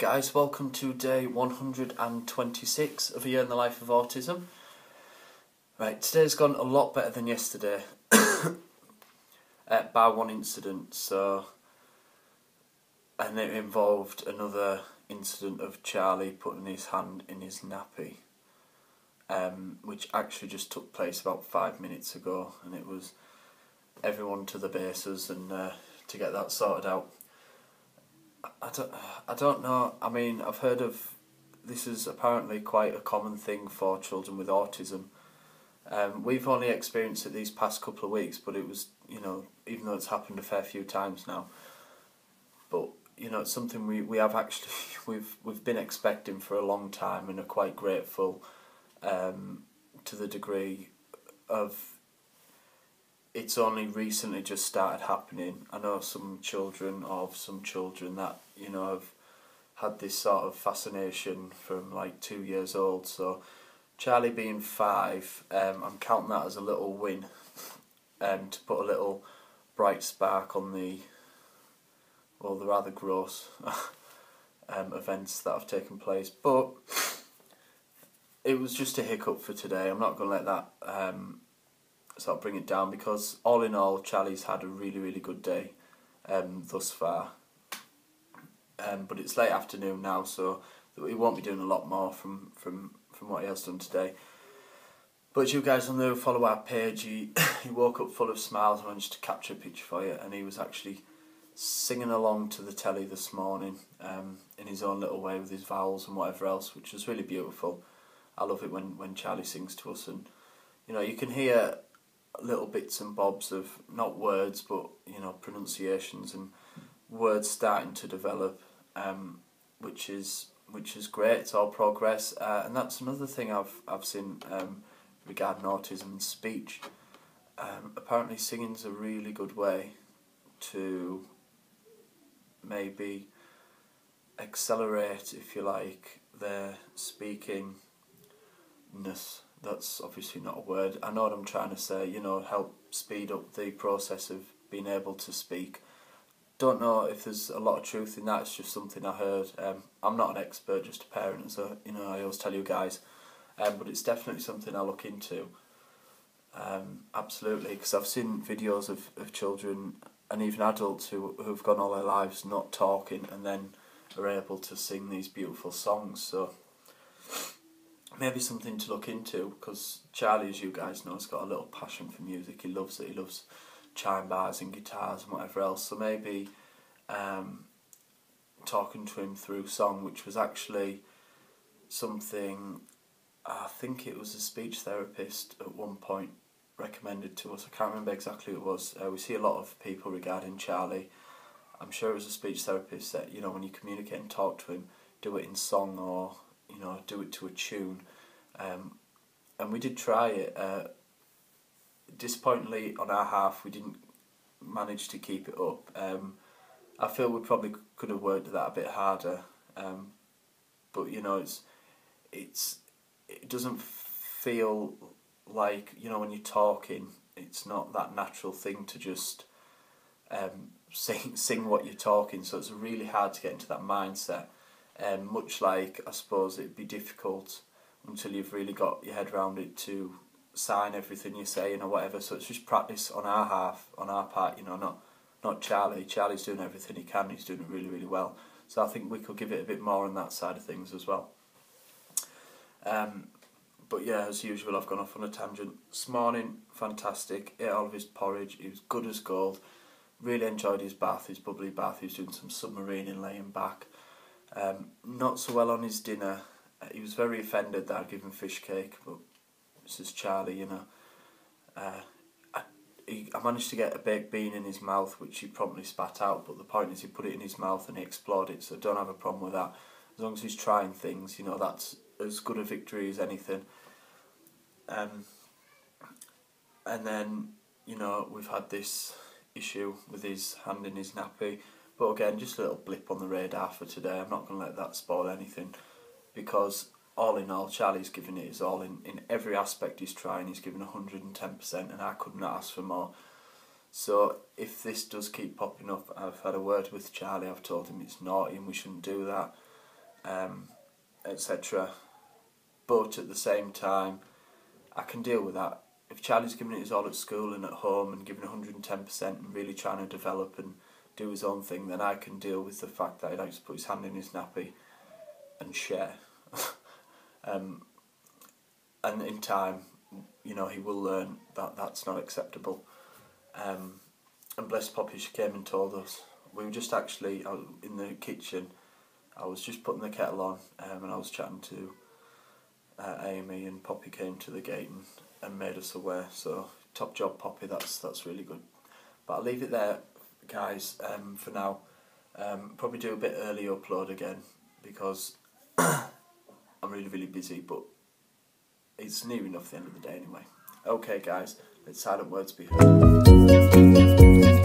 guys, welcome to day 126 of A Year in the Life of Autism. Right, today's gone a lot better than yesterday, bar one incident, and it involved another incident of Charlie putting his hand in his nappy, which actually just took place about 5 minutes ago, and it was everyone to the bases and to get that sorted out. I don't know. I mean, I've heard of this is apparently quite a common thing for children with autism. We've only experienced it these past couple of weeks, but it was, even though it's happened a fair few times now. But it's something we have actually we've been expecting for a long time, and are quite grateful to the degree of it's only recently just started happening. I know some children that have had this sort of fascination from like 2 years old. So Charlie being 5, I'm counting that as a little win, to put a little bright spark on the rather gross events that have taken place. But it was just a hiccup for today. I'm not going to let that sort of bring it down, because all in all, Charlie's had a really, really good day thus far. But it's late afternoon now, so he won't be doing a lot more from what he has done today. But as you guys will know, follow our page, he woke up full of smiles. I managed to capture a picture for you, and he was actually singing along to the telly this morning in his own little way with his vowels and whatever else, which was really beautiful. I love it when Charlie sings to us, and you can hear little bits and bobs of, not words, but pronunciations and words starting to develop, which is great. It's all progress, and that's another thing I've seen regarding autism and speech. Apparently singing's a really good way to maybe accelerate, if you like, their speakingness. That's obviously not a word. I know what I'm trying to say, help speed up the process of being able to speak. Don't know if there's a lot of truth in that, it's just something I heard. I'm not an expert, just a parent, so I always tell you guys. But it's definitely something I look into. Absolutely, because I've seen videos of children and even adults who've gone all their lives not talking and then are able to sing these beautiful songs. So maybe something to look into, because Charlie, as you guys know, has got a little passion for music. He loves it. He loves chime bars and guitars and whatever else. So maybe talking to him through song, which was actually something I think it was a speech therapist at one point recommended to us. I can't remember exactly who it was. We see a lot of people regarding Charlie. I'm sure it was a speech therapist that, when you communicate and talk to him, do it in song or do it to a tune, and we did try it. Disappointingly, on our half, we didn't manage to keep it up. I feel we probably could have worked that a bit harder, but it doesn't feel like, when you're talking, it's not that natural thing to just sing what you're talking, so it's really hard to get into that mindset. Much like, I suppose, it'd be difficult until you've really got your head around it to sign everything you're saying or whatever. So it's just practice on our half, on our part, not Charlie. Charlie's doing everything he can, he's doing it really, really well. So I think we could give it a bit more on that side of things as well. But yeah, as usual, I've gone off on a tangent. This morning, fantastic, ate all of his porridge, he was good as gold. Really enjoyed his bath, his bubbly bath. He was doing some submarining, laying back. Not so well on his dinner. He was very offended that I'd given fish cake, but this is Charlie, I managed to get a baked bean in his mouth, which he promptly spat out, but the point is he put it in his mouth and he exploded, so don't have a problem with that. As long as he's trying things, that's as good a victory as anything. And then, we've had this issue with his hand in his nappy. But again, just a little blip on the radar for today. I'm not going to let that spoil anything, because all in all, Charlie's giving it his all in every aspect he's trying. He's given 110%, and I could not ask for more. So if this does keep popping up, I've had a word with Charlie. I've told him it's naughty and we shouldn't do that. etc. But at the same time, I can deal with that. If Charlie's giving it his all at school and at home and giving 110% and really trying to develop and do his own thing, then I can deal with the fact that he likes to put his hand in his nappy and share. And in time, you know, he will learn that that's not acceptable. And bless Poppy, she came and told us. We were just actually out in the kitchen. I was just putting the kettle on, and I was chatting to Amy, and Poppy came to the gate and made us aware. So top job, Poppy. That's really good. But I'll leave it there, guys. For now, probably do a bit early upload again because I'm really busy. But it's near enough the end of the day anyway. Okay, guys. Let silent words be heard.